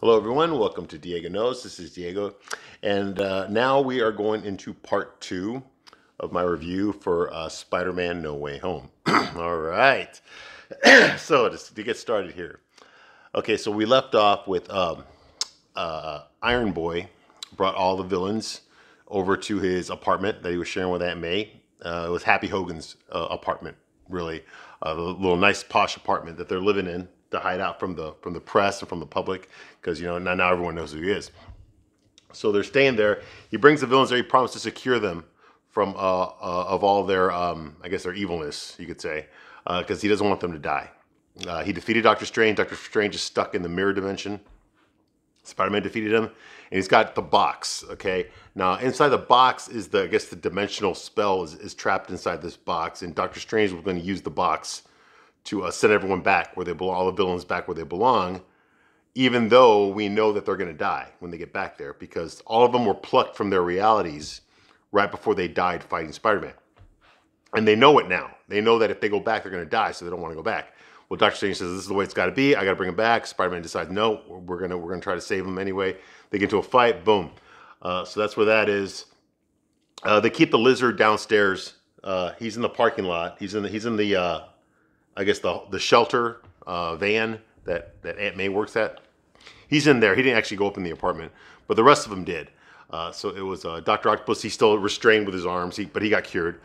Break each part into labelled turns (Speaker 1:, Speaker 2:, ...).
Speaker 1: Hello, everyone. Welcome to Diego Knows. This is Diego. And now we are going into part two of my review for Spider-Man No Way Home. All right. So, just to get started here. Okay, so we left off with Iron Boy brought all the villains over to his apartment that he was sharing with Aunt May. It was Happy Hogan's apartment, really. A little nice posh apartment that they're living in to hide out from the press and from the public because now everyone knows who he is. So they're staying there. He brings the villains there. He promised to secure them from of all their I guess their evilness, you could say, because he doesn't want them to die. He defeated Doctor Strange. Doctor Strange is stuck in the mirror dimension. Spider-Man defeated him, and he's got the box. Okay, now inside the box is I guess the dimensional spell is trapped inside this box, and Doctor Strange was going to use the box to send everyone back where they belong, all the villains back where they belong, even though we know that they're going to die when they get back there because all of them were plucked from their realities right before they died fighting Spider-Man. And they know it now. They know that if they go back, they're going to die, so they don't want to go back. Well, Doctor Strange says, this is the way it's got to be. I got to bring him back. Spider-Man decides, no, we're gonna try to save him anyway. They get into a fight. Boom. So that's where that is. They keep the Lizard downstairs. He's in the parking lot. He's in the I guess the shelter van that Aunt May works at. He's in there. He didn't actually go up in the apartment, but the rest of them did. So it was Dr. Octopus. He's still restrained with his arms, but he got cured.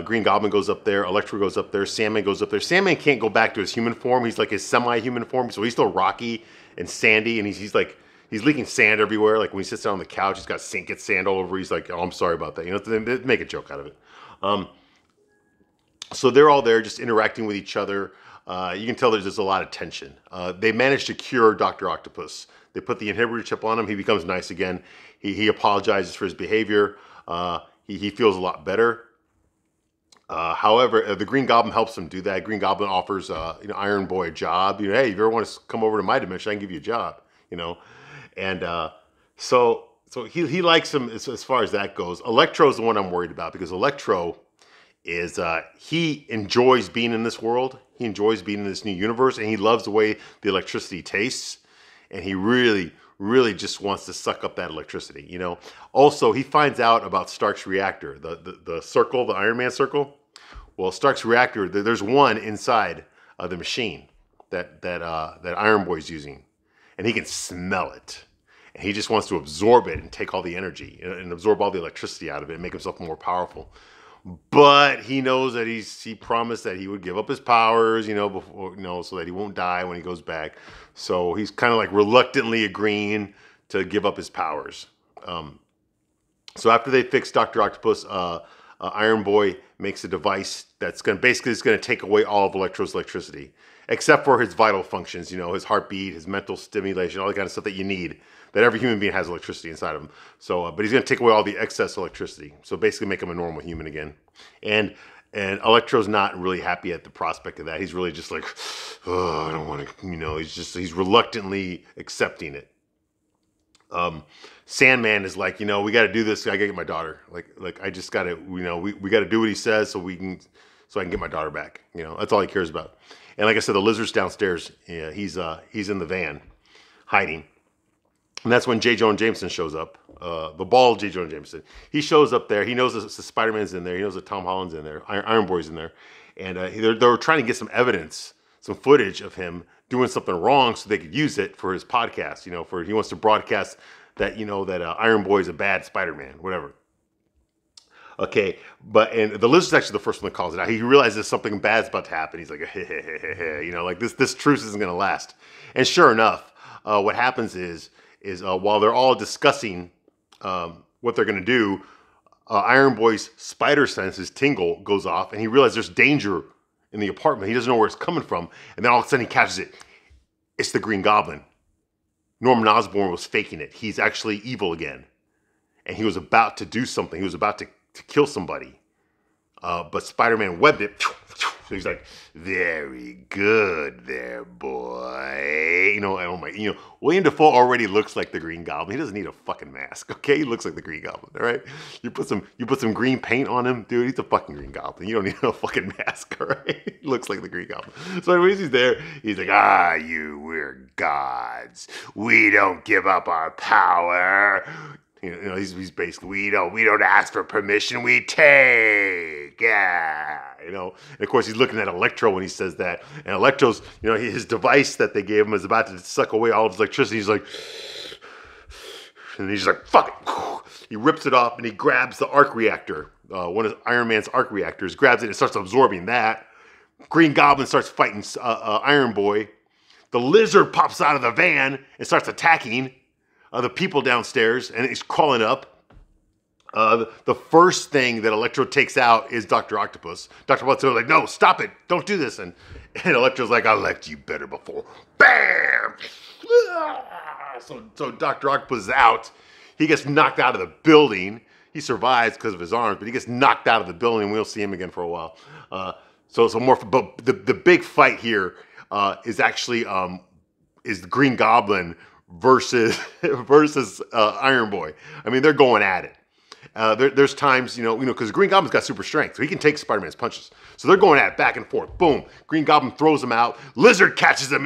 Speaker 1: Green Goblin goes up there. Electro goes up there. Sandman goes up there. Sandman can't go back to his human form. He's like his semi-human form, so he's still rocky and sandy, and he's leaking sand everywhere. Like when he sits down on the couch, he's got sand all over. He's like, oh, I'm sorry about that. They make a joke out of it. So they're all there just interacting with each other. You can tell there's just a lot of tension. They managed to cure Dr. Octopus. They put the inhibitor chip on him. He becomes nice again. He apologizes for his behavior. He feels a lot better. However, the Green Goblin helps him do that. Green Goblin offers Iron Boy a job. Hey, if you ever want to come over to my dimension, I can give you a job. And so he likes him as far as that goes. Electro's the one I'm worried about because Electro is he enjoys being in this world. He enjoys being in this new universe, and he loves the way the electricity tastes. And he really, really just wants to suck up that electricity. Also, he finds out about Stark's reactor, the circle, the Iron Man circle. Well, Stark's reactor, there's one inside the machine that Iron Boy's using, and he can smell it. And he just wants to absorb it and take all the energy and absorb all the electricity out of it and make himself more powerful. But he knows that he promised that he would give up his powers, before, so that he won't die when he goes back. So he's kind of like reluctantly agreeing to give up his powers. So after they fix Dr. Octopus, Iron Boy makes a device that's going to take away all of Electro's electricity, except for his vital functions, his heartbeat, his mental stimulation, all the kind of stuff that you need, that every human being has electricity inside of him. So, but he's going to take away all the excess electricity. So basically make him a normal human again. And Electro's not really happy at the prospect of that. He's really just like, oh, I don't want to, he's reluctantly accepting it. Sandman is like, we got to do this. I got to get my daughter. Like I just got to, we got to do what he says so I can get my daughter back. That's all he cares about. And like I said, the Lizard's downstairs. Yeah, he's in the van, hiding. And that's when J. Jonah Jameson shows up. The bald J. Jonah Jameson. He shows up there. He knows that Spider-Man's in there. He knows that Tom Holland's in there. Iron Boy's in there. And they're trying to get some evidence, some footage of him doing something wrong so they could use it for his podcast. He wants to broadcast that, that Iron Boy is a bad Spider-Man, whatever. Okay, and the Lizard's actually the first one that calls it out. He realizes something bad's about to happen. He's like, hey, hey, hey, hey, hey. Like this truce isn't going to last. And sure enough, what happens is while they're all discussing what they're going to do, Iron Boy's spider sense, his tingle, goes off, and he realizes there's danger in the apartment. He doesn't know where it's coming from, and then all of a sudden he catches it. It's the Green Goblin. Norman Osborn was faking it. He's actually evil again, and he was about to do something. He was about to kill somebody, but Spider-Man webbed it. So he's like, very good there, boy. oh my, William Dafoe already looks like the Green Goblin. He doesn't need a fucking mask, okay? He looks like the Green Goblin, all right? You put some green paint on him, dude. He's a fucking Green Goblin. You don't need a fucking mask, all right? He looks like the Green Goblin. So anyways, he's there. He's like, we're gods. We don't give up our power. He's basically, we don't ask for permission, we take, yeah, And of course he's looking at Electro when he says that, and Electro's, his device that they gave him is about to suck away all of his electricity. He's like, and he's like, fuck it. He rips it off and he grabs the arc reactor, one of Iron Man's arc reactors, grabs it and starts absorbing that. Green Goblin starts fighting Iron Boy. The Lizard pops out of the van and starts attacking the people downstairs, and he's crawling up. The first thing that Electro takes out is Dr. Octopus. Dr. Octopus is like, no, stop it. Don't do this. And Electro's like, I left you better before. Bam! So Dr. Octopus is out. He gets knocked out of the building. He survives because of his arms, but he gets knocked out of the building, and we'll see him again for a while. But the big fight here is actually is the Green Goblin versus Iron Boy. I mean, they're going at it. There's times, because Green Goblin's got super strength, so he can take Spider-Man's punches. So they're going at it back and forth. Boom. Green Goblin throws him out. Lizard catches him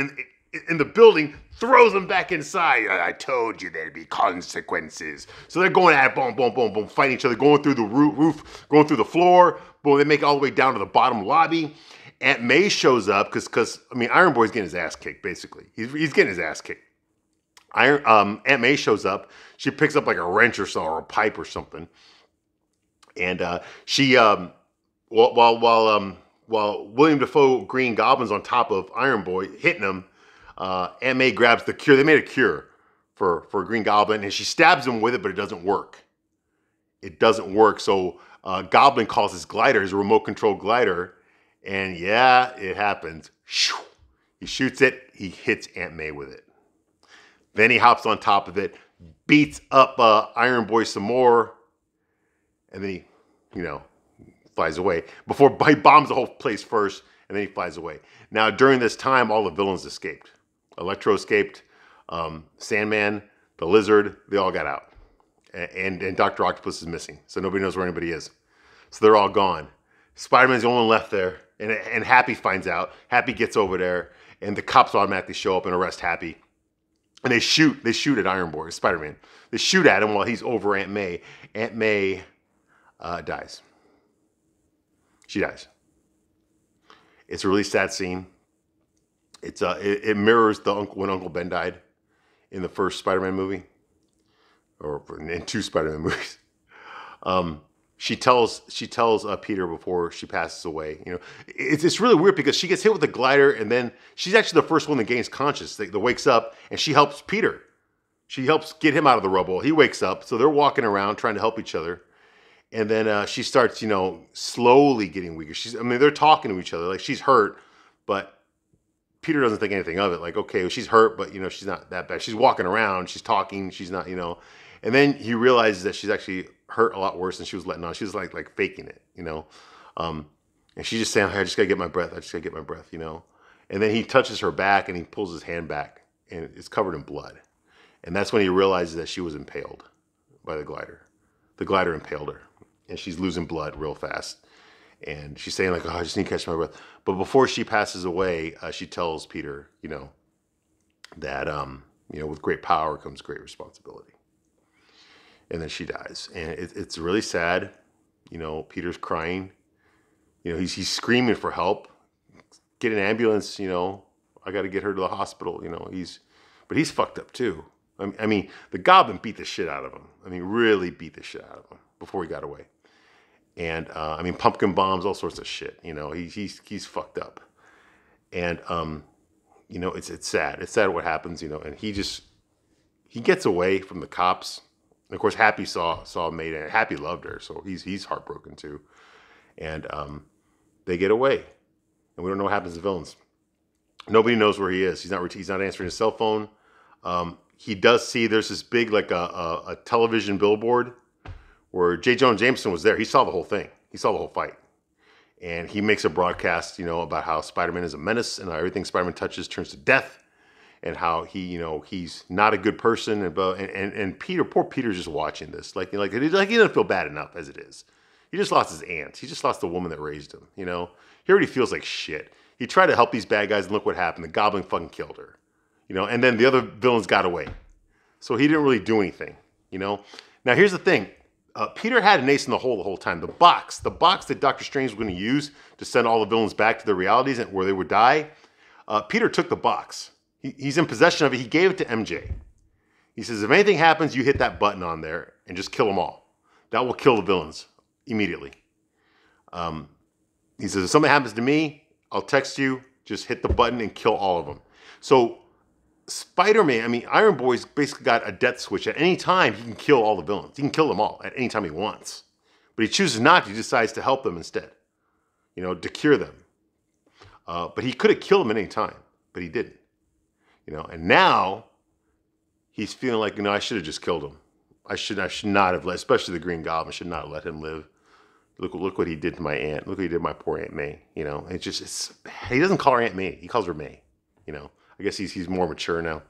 Speaker 1: in the building, throws him back inside. I told you there'd be consequences. So they're going at it, boom, boom, boom, boom, fighting each other, going through the roof, going through the floor. Boom, they make it all the way down to the bottom lobby. Aunt May shows up because Iron Boy's getting his ass kicked, basically. He's getting his ass kicked. Aunt May shows up. She picks up like a wrench or so, or a pipe or something. And she, while William Dafoe Green Goblin's on top of Iron Boy, hitting him, Aunt May grabs the cure. They made a cure for Green Goblin, and she stabs him with it, but it doesn't work. It doesn't work. So Goblin calls his glider, his remote control glider, and yeah, it happens. He shoots it. He hits Aunt May with it. Then he hops on top of it, beats up Iron Boy some more, and then he, flies away. Before he bombs the whole place first, and then he flies away. Now, during this time, all the villains escaped. Electro escaped, Sandman, the Lizard, they all got out. And Dr. Octopus is missing, so nobody knows where anybody is. So they're all gone. Spider-Man's the only one left there, and Happy finds out. Happy gets over there, and the cops automatically show up and arrest Happy. And they shoot at Iron Boy, Spider-Man. They shoot at him while he's over Aunt May. Aunt May dies. She dies. It's a really sad scene. It mirrors when Uncle Ben died in the first Spider-Man movie, or in 2 Spider-Man movies. She tells Peter before she passes away. It's really weird because she gets hit with the glider, and then she's actually the first one that gains consciousness, that wakes up, and she helps Peter. She helps get him out of the rubble. He wakes up, so they're walking around trying to help each other, and then she starts, slowly getting weaker. They're talking to each other like she's hurt, but Peter doesn't think anything of it. Like, okay, well, she's hurt, but she's not that bad. She's walking around, she's talking, she's not, And then he realizes that she's actually hurt a lot worse than she was letting on. She was like faking it, And she's just saying, I just gotta get my breath. I just gotta get my breath, And then he touches her back and he pulls his hand back and it's covered in blood. And that's when he realizes that she was impaled by the glider. The glider impaled her and she's losing blood real fast. And she's saying like, I just need to catch my breath. But before she passes away, she tells Peter, that, with great power comes great responsibility. And then she dies. And it's really sad. Peter's crying. He's screaming for help. Get an ambulance, I got to get her to the hospital, but he's fucked up too. The Goblin beat the shit out of him. Really beat the shit out of him before he got away. And, pumpkin bombs, all sorts of shit, he's fucked up. And, it's sad. It's sad what happens, and he gets away from the cops. And of course, Happy saw Maiden, and Happy loved her, so he's heartbroken too. And they get away, and we don't know what happens to the villains. Nobody knows where he is. He's not answering his cell phone. He does see there's this big a television billboard where J. Jonah Jameson was there. He saw the whole thing. He saw the whole fight, and he makes a broadcast, about how Spider-Man is a menace and how everything Spider-Man touches turns to death. and how he's not a good person, and Peter, poor Peter's just watching this, like he doesn't feel bad enough as it is. He just lost his aunt. He just lost the woman that raised him. He already feels like shit. He tried to help these bad guys, and look what happened. The Goblin fucking killed her. And then the other villains got away. So he didn't really do anything. Now here's the thing. Peter had an ace in the whole time. The box that Doctor Strange was going to use to send all the villains back to their realities and where they would die. Peter took the box. He's in possession of it. He gave it to MJ. He says, if anything happens, you hit that button on there and just kill them all. That will kill the villains immediately. He says, if something happens to me, I'll text you. Just hit the button and kill all of them. So Spider-Man, Iron Boy's basically got a death switch. At any time, he can kill all the villains. He can kill them all at any time he wants. But he chooses not to. He decides to help them instead, to cure them. But he could have killed them at any time, but he didn't. And now he's feeling like, I should have just killed him. I should not have let, especially the Green Goblin, should not have let him live. Look what he did to my aunt. Look what he did to my poor Aunt May. He doesn't call her Aunt May. He calls her May. I guess he's more mature now.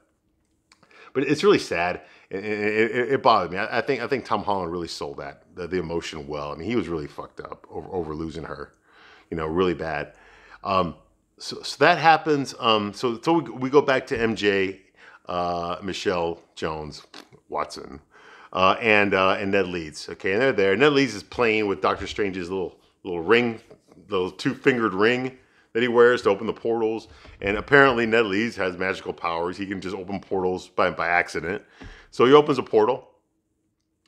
Speaker 1: But it's really sad. It bothered me. I think Tom Holland really sold the emotion well. He was really fucked up over losing her. Really bad. So that happens. So we go back to MJ, Michelle Jones, Watson, and Ned Leeds. Okay, and they're there. Ned Leeds is playing with Doctor Strange's little ring, the two-fingered ring that he wears to open the portals. And apparently Ned Leeds has magical powers. He can just open portals by accident. So he opens a portal,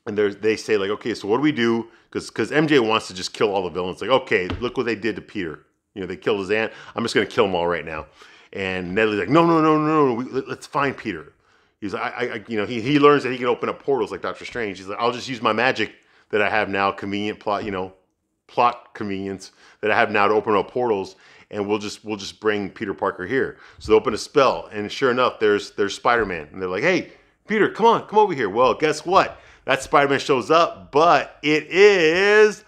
Speaker 1: and they say like, okay, so what do we do? Because MJ wants to just kill all the villains. Like, okay, look what they did to Peter. They killed his aunt. I'm just going to kill them all right now. And Ned Leeds like, no. Let's find Peter. He's like, he learns that he can open up portals like Doctor Strange. He's like, I'll just use my magic that I have now, convenient plot convenience that I have now to open up portals, and we'll just bring Peter Parker here. So they open a spell, and sure enough, there's Spider-Man, and they're like, hey, Peter, come over here. Well, guess what? That Spider-Man shows up, but it is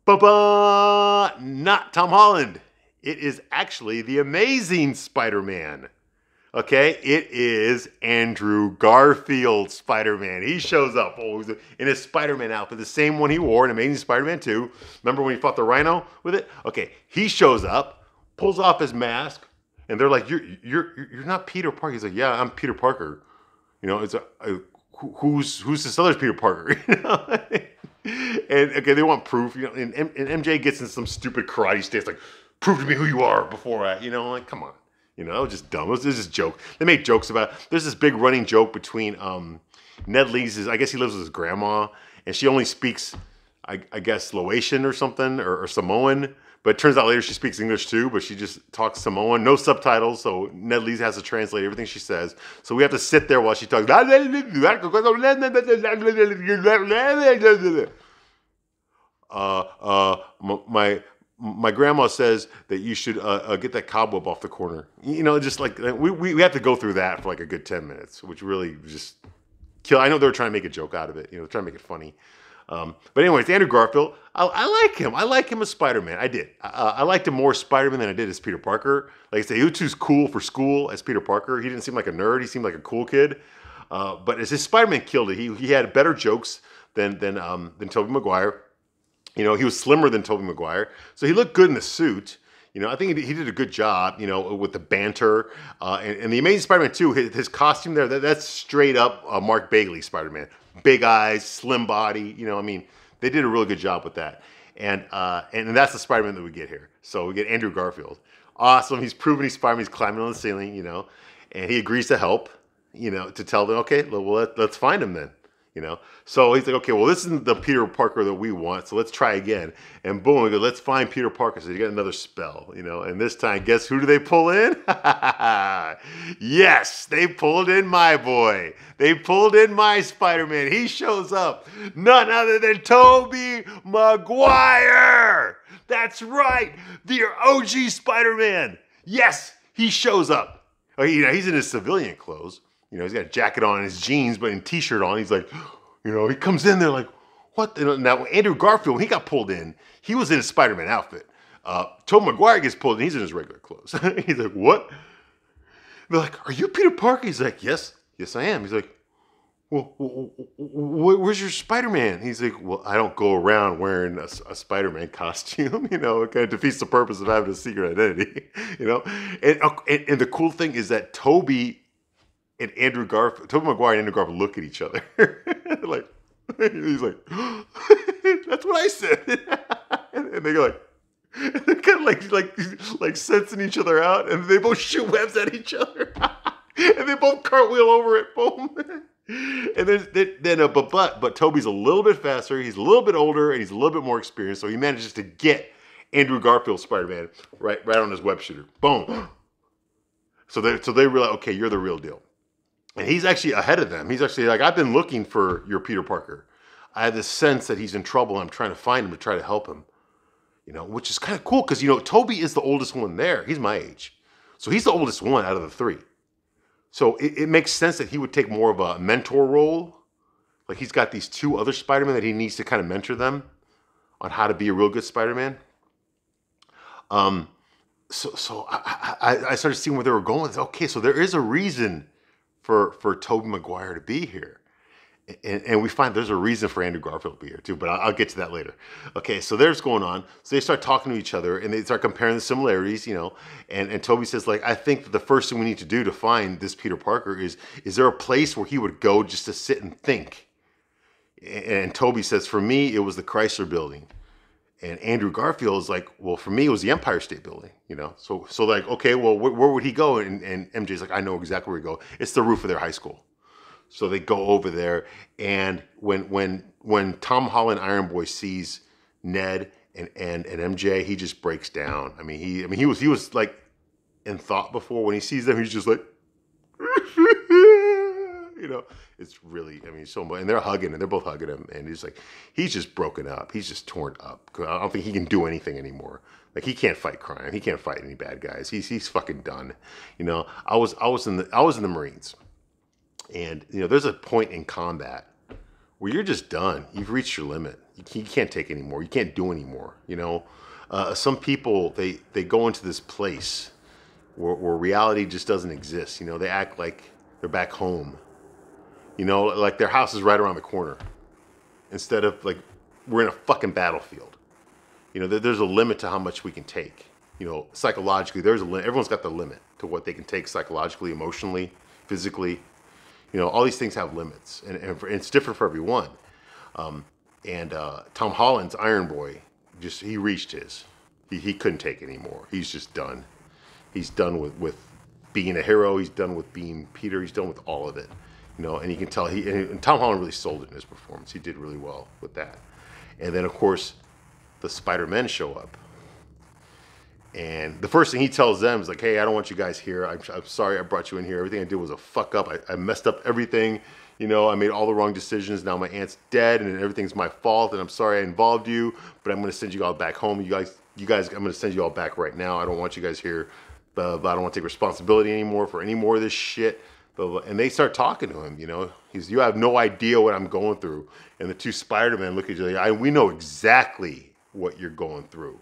Speaker 1: not Tom Holland. It is actually the Amazing Spider-Man. Okay, it is Andrew Garfield Spider-Man. He shows up in his Spider-Man outfit, the same one he wore in Amazing Spider-Man 2. Remember when he fought the Rhino with it? Okay, he shows up, pulls off his mask, and they're like, "You're not Peter Parker." He's like, "Yeah, I'm Peter Parker." It's who's this other Peter Parker? And okay, they want proof. And MJ gets in some stupid karate stance, like, "Prove to me who you are before I," like, come on. That was just dumb. It was just a joke. They made jokes about it. There's this big running joke between Ned Leeds, I guess he lives with his grandma, and she only speaks, I guess, Laotian or something, or Samoan. But it turns out later she speaks English too, but she just talks Samoan. No subtitles, so Ned Leeds has to translate everything she says. So we have to sit there while she talks. My grandma says that you should get that cobweb off the corner. Just like we have to go through that for like a good 10 minutes, which really just kill. I know they were trying to make a joke out of it, trying to make it funny. But anyways, Andrew Garfield, I like him. I like him as Spider-Man. I did. I liked him more as Spider-Man than I did as Peter Parker. Like I say, he was too cool for school as Peter Parker. He didn't seem like a nerd. He seemed like a cool kid. But as his Spider-Man killed it, he had better jokes than Tobey Maguire. He was slimmer than Tobey Maguire, so he looked good in the suit. I think he did a good job, with the banter. And the Amazing Spider-Man 2, his costume there, that's straight up Mark Bagley Spider-Man. Big eyes, slim body, they did a really good job with that. And that's the Spider-Man that we get here. So we get Andrew Garfield. Awesome. He's proven he's Spider-Man. He's climbing on the ceiling, and he agrees to help, to tell them, okay, well, let's find him then. So he's like, okay, well, this isn't the Peter Parker that we want, so let's try again. And boom, we go, let's find Peter Parker. So you got another spell, and this time, guess who do they pull in? Yes, they pulled in my boy. They pulled in my Spider-Man. He shows up, none other than Tobey Maguire. That's right, the OG Spider-Man. Yes, he shows up. He's in his civilian clothes. He's got a jacket on and his jeans, but in t-shirt on. He's like, he comes in there like, what? Now, Andrew Garfield, when he got pulled in, he was in his Spider-Man outfit. Tobey Maguire gets pulled in, he's in his regular clothes. He's like, what? They're like, "Are you Peter Parker?" He's like, "Yes, I am." He's like, "Well, where's your Spider-Man?" He's like, "Well, I don't go around wearing a Spider-Man costume. It kind of defeats the purpose of having a secret identity, And the cool thing is that Tobey Maguire and Andrew Garfield look at each other, like he's like, "That's what I said," and they go like. They're kind of like sensing each other out, and they both shoot webs at each other, and they both cartwheel over it. Boom. And then but Toby's a little bit faster. He's a little bit older, and he's a little bit more experienced. So he manages to get Andrew Garfield's Spider-Man right on his web shooter. Boom. So they realize, okay, you're the real deal, and he's actually ahead of them. He's actually like, I've been looking for your Peter Parker. I have this sense that he's in trouble. I'm trying to find him to try to help him. Which is kind of cool because, Toby is the oldest one there. He's my age. So he's the oldest one out of the three. So it makes sense that he would take more of a mentor role. Like he's got these two other Spider-Men that he needs to kind of mentor them on how to be a real good Spider-Man. So I started seeing where they were going with. Okay, so there is a reason for Tobey Maguire to be here. And we find there's a reason for Andrew Garfield to be here too, but I'll get to that later. Okay, so there's going on. So they start talking to each other and they start comparing the similarities, and Toby says, like, I think that the first thing we need to do to find this Peter Parker is there a place where he would go just to sit and think? And Toby says, for me, it was the Chrysler Building. And Andrew Garfield is like, well, for me, it was the Empire State Building, So like, okay, well, where would he go? And MJ's like, I know exactly where he go. It's the roof of their high school. So they go over there, and when Tom Holland Iron Boy sees Ned and MJ, he just breaks down. He was like in thought before. When he sees them, he's just like, it's really, so much. And they're hugging, and they're both hugging him, and he's just broken up. He's just torn up. I don't think he can do anything anymore. Like he can't fight crime. He can't fight any bad guys. He's fucking done. I was in the Marines. And, there's a point in combat where you're just done. You've reached your limit. You can't take anymore. You can't do anymore. Some people, they go into this place where reality just doesn't exist. They act like they're back home. Like their house is right around the corner. Instead of like, we're in a fucking battlefield. There's a limit to how much we can take. Psychologically, there's a limit. Everyone's got the limit to what they can take psychologically, emotionally, physically. All these things have limits, and it's different for everyone. Tom Holland's Iron Boy, he reached his. He couldn't take anymore. He's just done. He's done with being a hero. He's done with being Peter. He's done with all of it. And you can tell and Tom Holland really sold it in his performance. He did really well with that. And then, of course, the Spider-Men show up. And the first thing he tells them is like, hey, I don't want you guys here. I'm sorry I brought you in here. Everything I did was a fuck up. I messed up everything. I made all the wrong decisions. Now my aunt's dead and everything's my fault. And I'm sorry I involved you, but I'm going to send you all back home. You guys, I'm going to send you all back right now. I don't want you guys here. But I don't want to take responsibility anymore for any more of this shit. And they start talking to him, you have no idea what I'm going through. And the two Spider-Men look at each other. We know exactly what you're going through.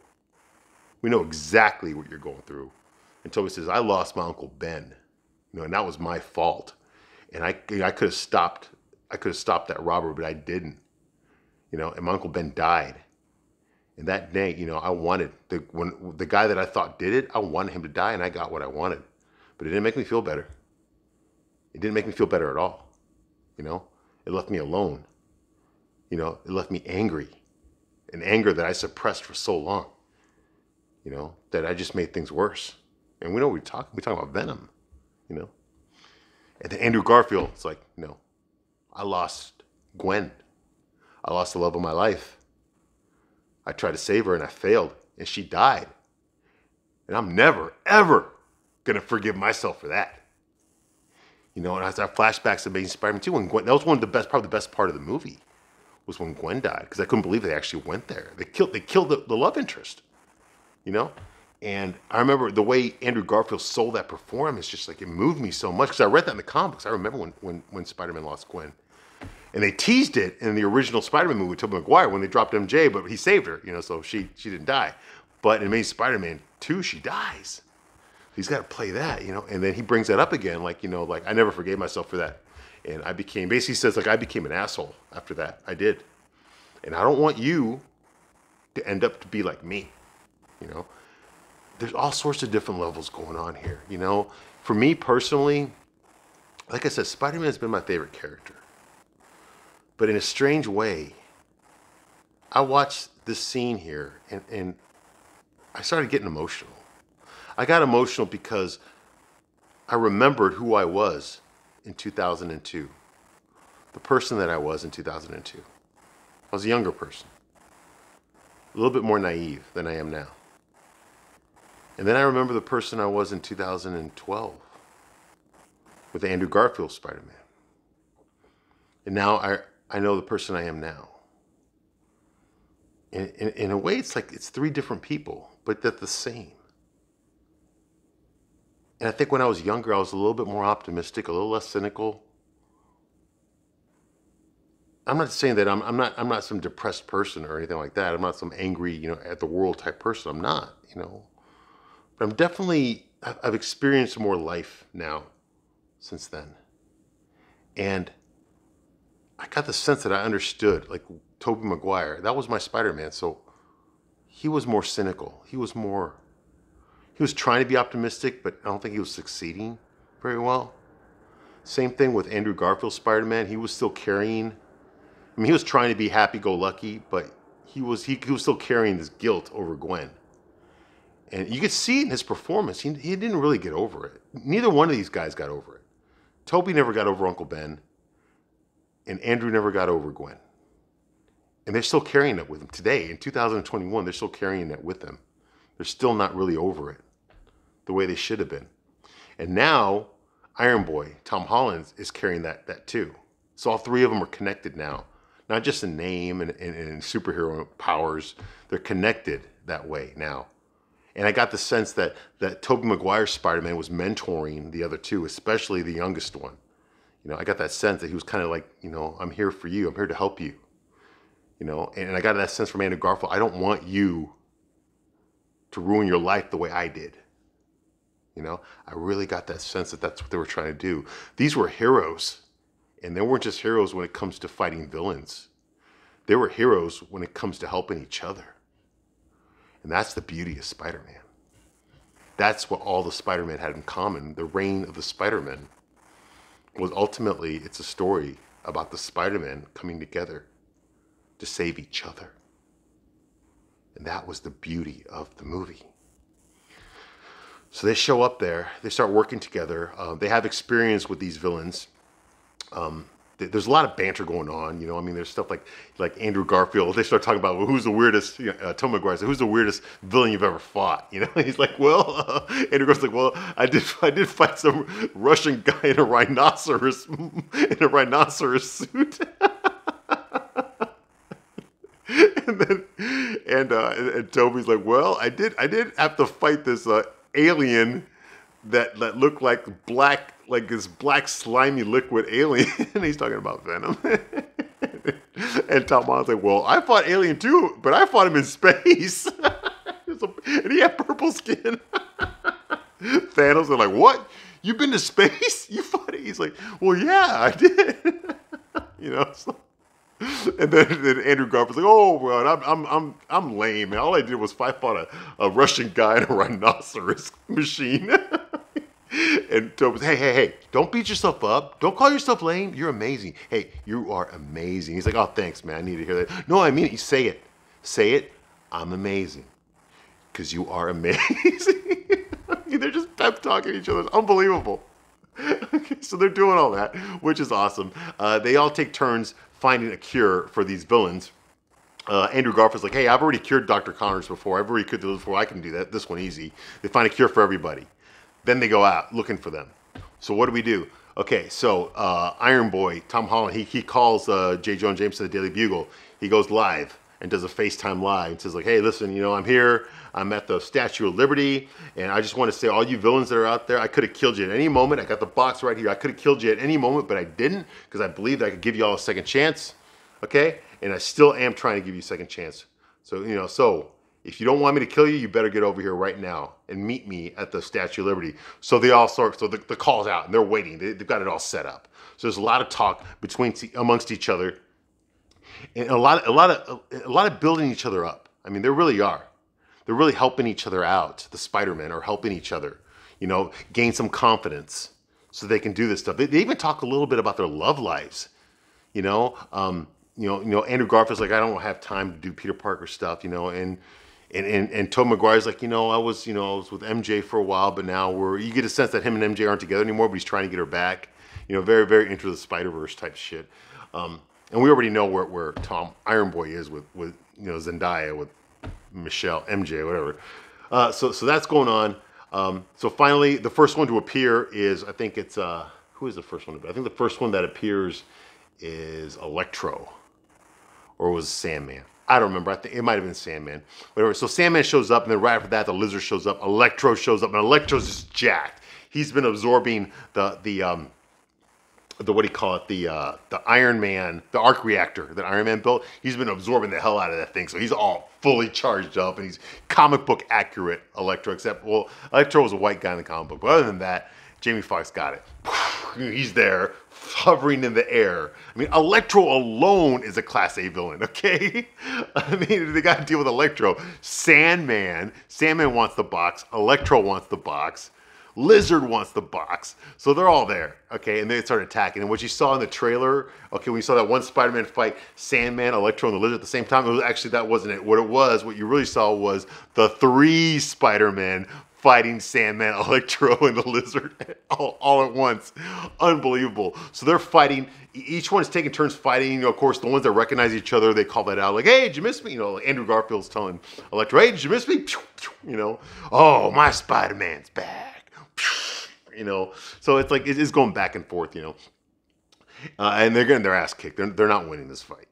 Speaker 1: We know exactly what you're going through. And Toby says, I lost my Uncle Ben, and that was my fault. And I could have stopped that robber, but I didn't, and my Uncle Ben died. And that day, I wanted, the guy that I thought did it, I wanted him to die, and I got what I wanted. But it didn't make me feel better. It didn't make me feel better at all. It left me alone. It left me angry. An anger that I suppressed for so long. That I just made things worse. And we know we talk about Venom, And then Andrew Garfield, it's like, no, I lost Gwen. I lost the love of my life. I tried to save her and I failed and she died. And I'm never, ever going to forgive myself for that. And I have flashbacks of Amazing Spider-Man 2 when Gwen, that was probably the best part of the movie was when Gwen died. Because I couldn't believe they actually went there. They killed the love interest. And I remember the way Andrew Garfield sold that performance, just like it moved me so much because I read that in the comics. I remember when Spider-Man lost Gwen, and they teased it in the original Spider-Man movie with Tobey Maguire when they dropped MJ, but he saved her, so she didn't die. But in Amazing Spider-Man 2, she dies. He's got to play that, you know. And then he brings that up again, like, you know, like I never forgave myself for that. And I became, basically says, like, I became an asshole after that. I did. And I don't want you to end up to be like me, you know. There's all sorts of different levels going on here, you know. For me personally, like I said, Spider-Man has been my favorite character. But in a strange way, I watched this scene here and I started getting emotional. I got emotional because I remembered who I was in 2002. The person that I was in 2002. I was a younger person. A little bit more naive than I am now. And then I remember the person I was in 2012 with Andrew Garfield's Spider-Man. And now I know the person I am now. In a way, it's like it's three different people, but they're the same. And I think when I was younger, I was a little bit more optimistic, a little less cynical. I'm not saying that I'm not some depressed person or anything like that. I'm not some angry, you know, at the world type person. I'm not, you know. But I'm definitely, I've experienced more life now since then. And I got the sense that I understood, like Tobey Maguire, that was my Spider-Man. So he was more cynical. He was trying to be optimistic, but I don't think he was succeeding very well. Same thing with Andrew Garfield's Spider-Man. He was still carrying, I mean, he was trying to be happy-go-lucky, but he was still carrying this guilt over Gwen. And you could see it in his performance. He didn't really get over it. Neither one of these guys got over it. Tobey never got over Uncle Ben, and Andrew never got over Gwen. And they're still carrying it with him. Today, in 2021, they're still carrying it with them. They're still not really over it the way they should have been. And now, Iron Boy, Tom Holland, is carrying that too. So all three of them are connected now. Not just in name and superhero powers. They're connected that way now. And I got the sense that Tobey Maguire's Spider-Man was mentoring the other two, especially the youngest one. You know, I got that sense that he was kind of like, you know, I'm here for you. I'm here to help you. You know, and I got that sense from Andrew Garfield. I don't want you to ruin your life the way I did. You know, I really got that sense that that's what they were trying to do. These were heroes. And they weren't just heroes when it comes to fighting villains. They were heroes when it comes to helping each other. And that's the beauty of Spider-Man. That's what all the Spider-Man had in common. The reign of the Spider-Man was ultimately, it's a story about the Spider-Man coming together to save each other. And that was the beauty of the movie. So they show up there, they start working together. They have experience with these villains. There's a lot of banter going on, you know. I mean, there's stuff like Andrew Garfield. They start talking about, well, who's the weirdest? Tom Maguire said, who's the weirdest villain you've ever fought? You know, he's like, well, Andrew Garfield's like, well, I did fight some Russian guy in a rhinoceros suit. and Toby's like, well, I did have to fight this alien that looked like black. Like this black slimy liquid alien. And he's talking about Venom. And Tom Holland's like, well, I fought Alien too, but I fought him in space. And he had purple skin. Thanos are like, what? You've been to space? You fought it? He's like, well, yeah, I did. You know, so. And then Andrew Garfield's like, oh, well, I'm lame. And all I did was fight a Russian guy in a rhinoceros machine. And Toby's, hey, don't beat yourself up. Don't call yourself lame. You're amazing. Hey, you are amazing. He's like, oh, thanks, man. I need to hear that. No, I mean it. You say it. Say it. I'm amazing. Because you are amazing. They're just pep talking each other. It's unbelievable. Okay, so they're doing all that, which is awesome. They all take turns finding a cure for these villains. Andrew Garfield's like, hey, I've already cured Dr. Connors before. I've already cured this before. I can do that. This one easy. They find a cure for everybody. Then they go out looking for them. So what do? Okay, so Iron Boy, Tom Holland, he calls J. Jonah Jameson of the Daily Bugle. He goes live and does a FaceTime live and says like, hey, listen, you know, I'm here. I'm at the Statue of Liberty. And I just want to say, all you villains that are out there, I could have killed you at any moment. I got the box right here. I could have killed you at any moment, but I didn't because I believed I could give you all a second chance. Okay? And I still am trying to give you a second chance. So, you know, so If you don't want me to kill you, you better get over here right now and meet me at the Statue of Liberty. So they all sort. So the call's out, and they're waiting. They've got it all set up. So there's a lot of talk amongst each other, and a lot of building each other up. I mean, they really are. They're really helping each other out. The Spider-Men are helping each other, you know, gain some confidence so they can do this stuff. They even talk a little bit about their love lives, you know. Andrew Garfield's like, I don't have time to do Peter Parker stuff, you know, and Tobey Maguire's like, I was with MJ for a while, but now you get a sense that him and MJ aren't together anymore, but he's trying to get her back, very, very into the Spider-Verse type shit. And we already know where Tom Iron Boy is with Zendaya, with Michelle, MJ, whatever. So that's going on. So finally, the first one to appear is, I think it's, who is the first one? I think the first one that appears is Electro, or was Sandman. I don't remember. I think it might have been Sandman. Whatever. So Sandman shows up, and then right after that, the Lizard shows up. Electro shows up, and Electro's just jacked. He's been absorbing the what do you call it? The Iron Man, the arc reactor that Iron Man built. He's been absorbing the hell out of that thing. So he's all fully charged up, and he's comic book accurate Electro. Except, well, Electro was a white guy in the comic book, but other than that, Jamie Foxx got it. He's there, hovering in the air. I mean, Electro alone is a Class A villain, okay? I mean, they got to deal with Electro. Sandman wants the box. Electro wants the box. Lizard wants the box. So they're all there, okay? And they start attacking. And what you saw in the trailer, okay, when you saw that one Spider-Man fight Sandman, Electro, and the Lizard at the same time, that wasn't it. What you really saw was the 3 Spider-Men fighting Sandman, Electro, and the Lizard all at once. Unbelievable. So they're fighting. Each one is taking turns fighting. Of course, the ones that recognize each other, they call that out. Like, hey, did you miss me? Andrew Garfield's telling Electro, hey, did you miss me? Oh, my Spider-Man's back. So it's like, it's going back and forth, and they're getting their ass kicked. They're not winning this fight.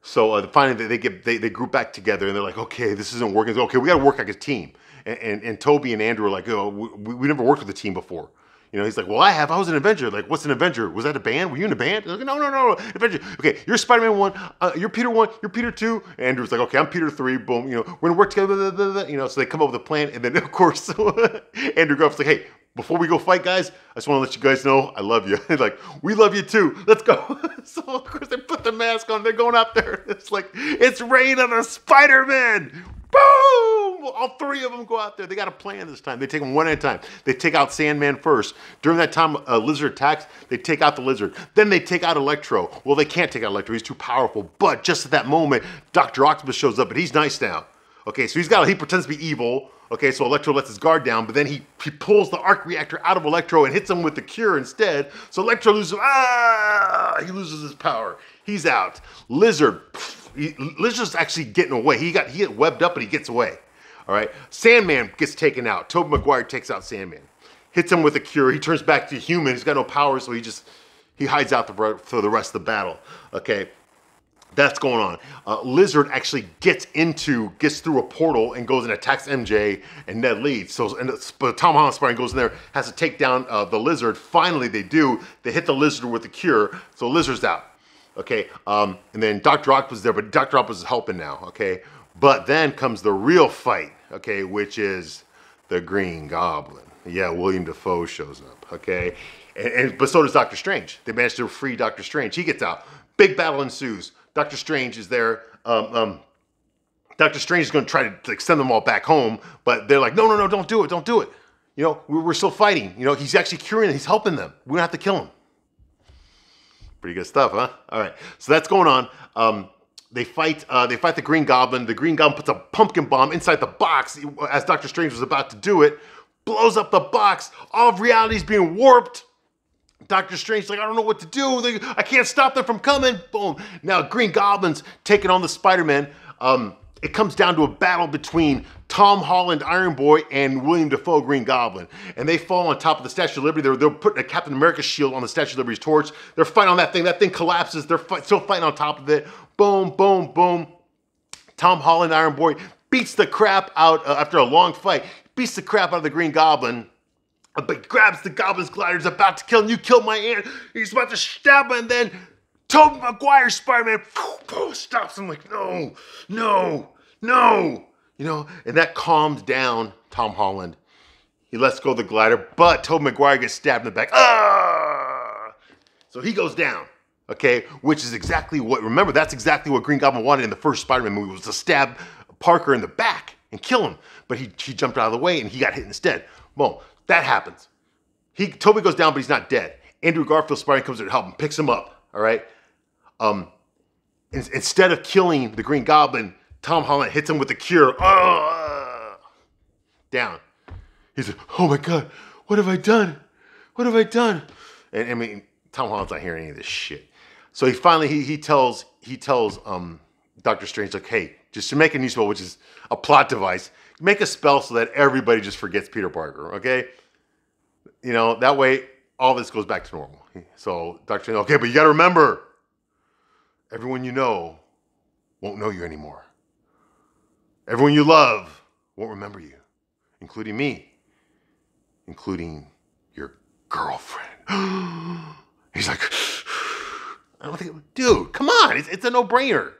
Speaker 1: So finally they group back together, and they're like, okay, this isn't working. Okay, we got to work like a team. And Toby and Andrew are like, oh, we never worked with a team before. He's like, well, I was an Avenger. Like, what's an Avenger? Was that a band? Were you in a band? They're like, no, Avenger. Okay, you're Spider-Man 1, you're Peter 1, you're Peter 2. And Andrew's like, okay, I'm Peter 3, boom, we're gonna work together, blah, blah, blah, blah. So they come up with a plan, and then, of course, Andrew Garfield's like, hey, before we go fight, guys, I just want to let you guys know I love you. Like, we love you too. Let's go. So, of course, they put the mask on. They're going out there. It's like, it's Reign of the Spider-Man. Boom! All 3 of them go out there. They got a plan this time. They take them one at a time. They take out Sandman first. During that time, Lizard attacks. They take out the Lizard. Then they take out Electro. Well, they can't take out Electro. He's too powerful. But just at that moment, Dr. Octopus shows up, but he's nice now. Okay, so he pretends to be evil. Okay, so Electro lets his guard down, but then he pulls the arc reactor out of Electro and hits him with the cure instead. So Electro loses. He loses his power. He's out. Lizard's actually getting away. He get webbed up, but he gets away. All right. Sandman gets taken out. Tobey Maguire takes out Sandman, hits him with a cure. He turns back to human. He's got no power, so he hides out for the rest of the battle. Okay. That's going on. Lizard actually gets through a portal and goes and attacks MJ and Ned Leeds. But Tom Holland Spider-Man goes in there, has to take down the Lizard. Finally, they do. They hit the Lizard with the cure, so Lizard's out. Okay, and then Dr. Octopus is there, but Dr. Octopus is helping now. Okay, but then comes the real fight. Okay, which is the Green Goblin. Yeah, William Dafoe shows up. Okay, but so does Doctor Strange. They managed to free Doctor Strange. He gets out. Big battle ensues. Doctor Strange is there. Dr. Strange is going to try to send them all back home, but they're like, no, don't do it. We're still fighting. He's actually curing them. He's helping them. We don't have to kill him. Pretty good stuff, huh? All right, so that's going on. They fight the Green Goblin. The Green Goblin puts a pumpkin bomb inside the box as Doctor Strange was about to do it, blows up the box. All of reality is being warped. Doctor Strange's like, I don't know what to do. I can't stop them from coming. Boom. Now Green Goblin's taking on the Spider-Man. It comes down to a battle between Tom Holland, Iron Boy, and William Dafoe, Green Goblin. And they fall on top of the Statue of Liberty. They're putting a Captain America shield on the Statue of Liberty's torch. They're fighting on that thing. That thing collapses. They're still fighting on top of it. Boom, boom, boom. Tom Holland, Iron Boy, beats the crap out, after a long fight, beats the crap out of the Green Goblin. But grabs the Goblin's glider, is about to kill him. You killed my aunt. He's about to stab him, and then Tobey Maguire Spider-Man stops him like, no. You know, and that calms down Tom Holland. He lets go of the glider, but Tobey Maguire gets stabbed in the back. Ah! So he goes down, okay? Which is exactly what, remember, that's exactly what Green Goblin wanted in the first Spider-Man movie, was to stab Parker in the back and kill him. But he jumped out of the way and he got hit instead. Well, that happens. Tobey goes down, but he's not dead. Andrew Garfield Spider-Man comes there to help him, picks him up, all right? Instead of killing the Green Goblin, Tom Holland hits him with the cure. Down. He's like, oh my God, what have I done? What have I done? And I mean, Tom Holland's not hearing any of this shit. So he finally, he tells Doctor Strange, like, hey, just to make a new spell, which is a plot device, make a spell so that everybody just forgets Peter Parker, okay? You know, that way all this goes back to normal. So Doctor Strange, okay, but you got to remember, everyone you know won't know you anymore. Everyone you love won't remember you, including me, including your girlfriend. He's like, I don't think, dude, come on, it's a no-brainer.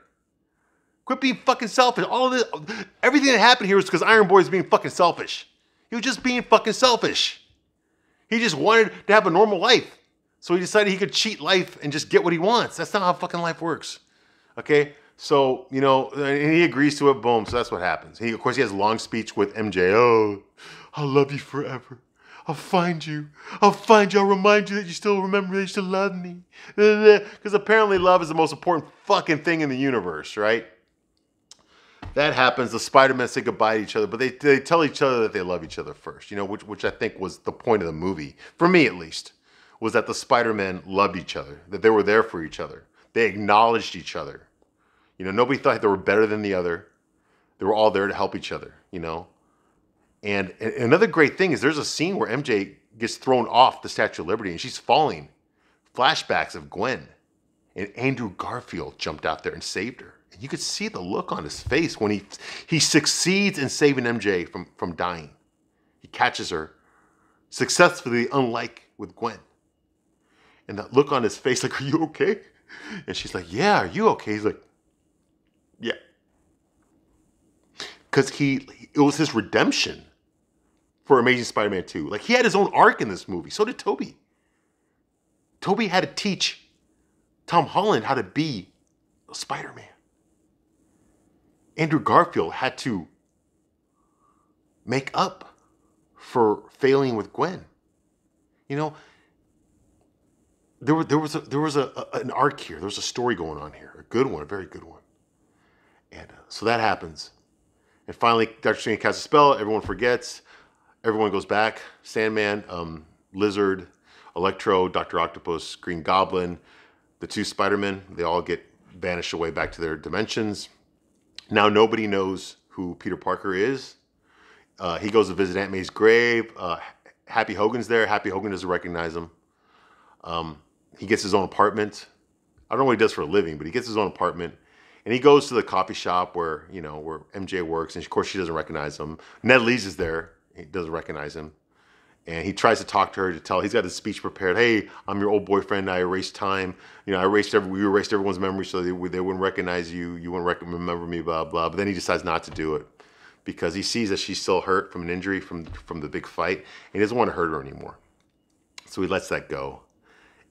Speaker 1: Quit being fucking selfish. All of this, everything that happened here was because Iron Boy was being fucking selfish. He was just being fucking selfish. He just wanted to have a normal life. So he decided he could cheat life and just get what he wants. That's not how fucking life works. Okay? So, you know, and he agrees to it, boom. So that's what happens. Of course, he has a long speech with MJ. Oh, I'll love you forever. I'll find you. I'll find you. I'll remind you that you still remember that you still love me. Because apparently love is the most important fucking thing in the universe, right? That happens. The Spider-Men say goodbye to each other, but they tell each other that they love each other first, you know, which I think was the point of the movie, for me at least, was that the Spider-Men loved each other, that they were there for each other. They acknowledged each other. You know, nobody thought they were better than the other. They were all there to help each other, you know. And another great thing is there's a scene where MJ gets thrown off the Statue of Liberty and she's falling. Flashbacks of Gwen. And Andrew Garfield jumped out there and saved her. And you could see the look on his face when he succeeds in saving MJ from dying. He catches her successfully, unlike with Gwen. And that look on his face, like, are you okay? And she's like, yeah, are you okay? He's like, yeah. Because it was his redemption for Amazing Spider-Man 2. Like, he had his own arc in this movie. So did Tobey. Tobey had to teach Tom Holland how to be a Spider-Man. Andrew Garfield had to make up for failing with Gwen. You know, there was an arc here. There was a story going on here. A good one, a very good one. And so that happens. And finally, Dr. Strange casts a spell. Everyone forgets. Everyone goes back. Sandman, Lizard, Electro, Dr. Octopus, Green Goblin, the two Spider-Men, they all get banished away back to their dimensions. Now nobody knows who Peter Parker is. He goes to visit Aunt May's grave. Happy Hogan's there. Happy Hogan doesn't recognize him. He gets his own apartment. I don't know what he does for a living, but he gets his own apartment. And he goes to the coffee shop where MJ works, and of course she doesn't recognize him. Ned Leeds is there. He doesn't recognize him. And he tries to talk to her to tell, he's got his speech prepared. Hey, I'm your old boyfriend. I erased time. You know, we erased everyone's memory so they wouldn't recognize you. You wouldn't remember me, blah, blah. But then he decides not to do it because he sees that she's still hurt from an injury from the big fight. And he doesn't want to hurt her anymore. So he lets that go.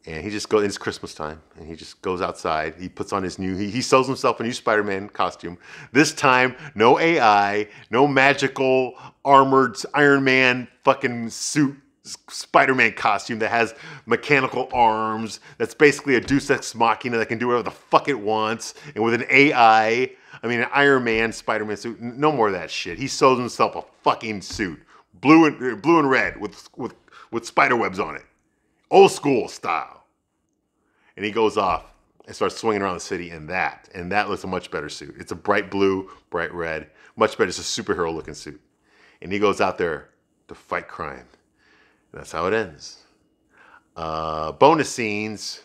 Speaker 1: And he just goes, it's Christmas time, and he just goes outside. He puts on his he sews himself a new Spider-Man costume. This time, no AI, no magical armored Iron Man fucking suit Spider-Man costume that has mechanical arms. That's basically a Deus Ex Machina that can do whatever the fuck it wants. And with an AI, an Iron Man Spider-Man suit. No more of that shit. He sews himself a fucking suit, blue and red with spider webs on it. Old school style. And he goes off and starts swinging around the city in that. And that looks a much better suit. It's a bright blue, bright red. Much better. It's a superhero looking suit. And he goes out there to fight crime. And that's how it ends. Bonus scenes.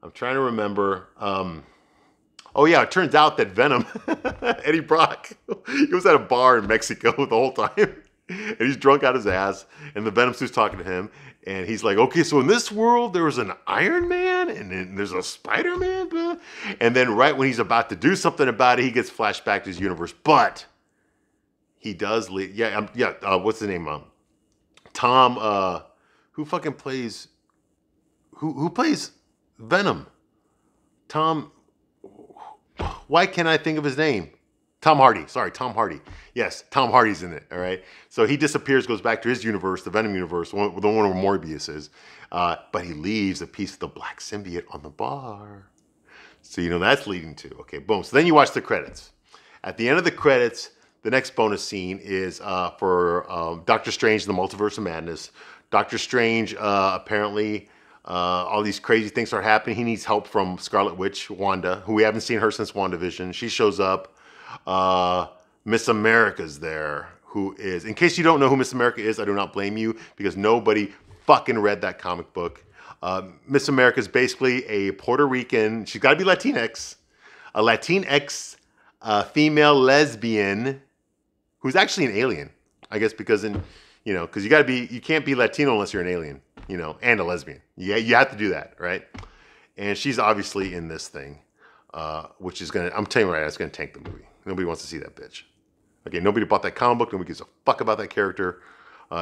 Speaker 1: I'm trying to remember. Oh yeah, it turns out that Venom, Eddie Brock, he was at a bar in Mexico the whole time. And he's drunk out his ass. And the Venom suit's talking to him. And he's like, okay, so in this world, there was an Iron Man, and then there's a Spider-Man. And then right when he's about to do something about it, he gets flashed back to his universe. But He does lead. Yeah, yeah. What's his name? Tom. Who fucking plays? Who plays Venom? Tom. Why can't I think of his name? Tom Hardy. Sorry, Tom Hardy. Yes, Tom Hardy's in it. All right. So he disappears, goes back to his universe, the Venom universe, the one where Morbius is. But he leaves a piece of the black symbiote on the bar. So you know that's leading to. Okay, boom. So then you watch the credits. At the end of the credits, the next bonus scene is for Doctor Strange and the Multiverse of Madness. Doctor Strange apparently all these crazy things are happening. He needs help from Scarlet Witch, Wanda, who we haven't seen her since WandaVision. She shows up. Miss America's there, who is, in case you don't know who Miss America is, I do not blame you because nobody fucking read that comic book. Miss America is basically a Puerto Rican, she's got to be Latinx, a Latinx female lesbian who's actually an alien, I guess, because because you can't be Latino unless you're an alien, and a lesbian. Yeah, you have to do that, right? And she's obviously in this thing, which is I'm telling you right now, it's gonna tank the movie. Nobody wants to see that bitch. Okay, nobody bought that comic book. Nobody gives a fuck about that character.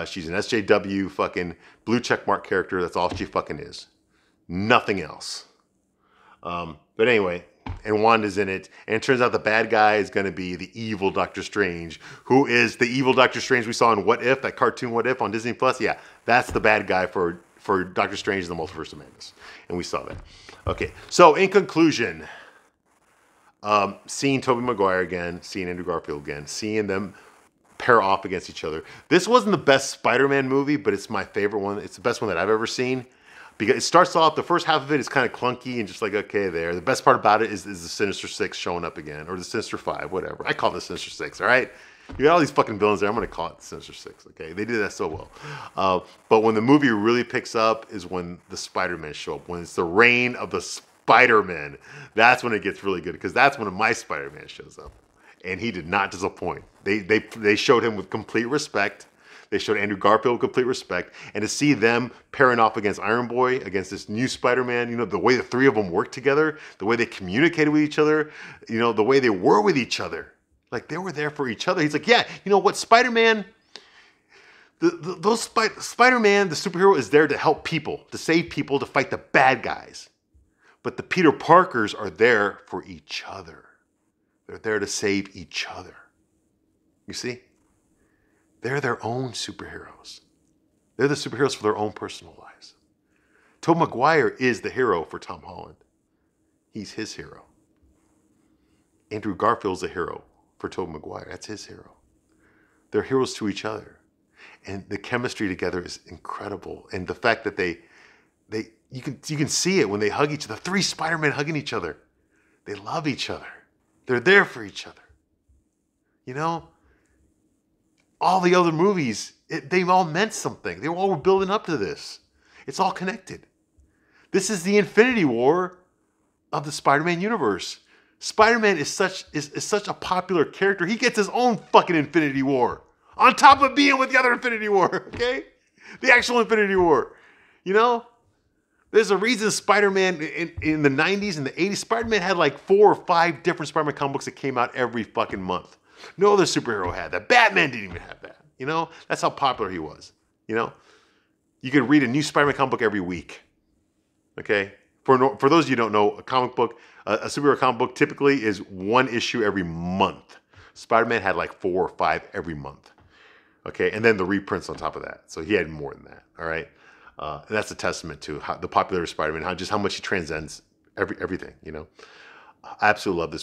Speaker 1: She's an SJW fucking blue checkmark character. That's all she fucking is. Nothing else. But anyway, and Wanda's in it. And it turns out the bad guy is going to be the evil Doctor Strange, who is the evil Doctor Strange we saw in What If, that cartoon What If on Disney+. Yeah, that's the bad guy for Doctor Strange and the Multiverse of Madness. And we saw that. Okay, so in conclusion, seeing Tobey Maguire again, seeing Andrew Garfield again, seeing them pair off against each other. This wasn't the best Spider-Man movie, but it's my favorite one. It's the best one that I've ever seen. Because it starts off, the first half of it is kind of clunky and just like, okay, there. The best part about it is the Sinister Six showing up again, or the Sinister Five, whatever. I call it the Sinister Six, all right? You got all these fucking villains there. I'm going to call it the Sinister Six, okay? They did that so well. But when the movie really picks up is when the Spider-Man show up, when it's the reign of the Spider-Man. That's when it gets really good, because that's when my Spider-Man shows up. And he did not disappoint. They showed him with complete respect. They showed Andrew Garfield with complete respect. And to see them pairing off against Iron Boy, against this new Spider-Man, the way the three of them worked together, the way they communicated with each other, the way they were with each other. Like, they were there for each other. He's like, yeah, you know what, Spider-Man, Spider-Man, the superhero, is there to help people, to save people, to fight the bad guys. But the Peter Parkers are there for each other. They're there to save each other. You see? They're their own superheroes. They're the superheroes for their own personal lives. Tobey Maguire is the hero for Tom Holland. He's his hero. Andrew Garfield's the hero for Tobey Maguire. That's his hero. They're heroes to each other. And the chemistry together is incredible. And the fact that you can see it when they hug each other. The three Spider-Men hugging each other. They love each other. They're there for each other. All the other movies, they all meant something. They all were building up to this. It's all connected. This is the Infinity War of the Spider-Man universe. Spider-Man is such a popular character. He gets his own fucking Infinity War. On top of being with the other Infinity War, okay? The actual Infinity War. There's a reason Spider-Man in the 90s and the 80s, Spider-Man had like 4 or 5 different Spider-Man comic books that came out every fucking month. No other superhero had that. Batman didn't even have that. That's how popular he was. You could read a new Spider-Man comic book every week. Okay? For those of you who don't know, a comic book, a superhero comic book typically is 1 issue every month. Spider-Man had like 4 or 5 every month. Okay? And then the reprints on top of that. So he had more than that. All right? And that's a testament to the popularity of Spider-Man, how much he transcends everything, I absolutely love this movie.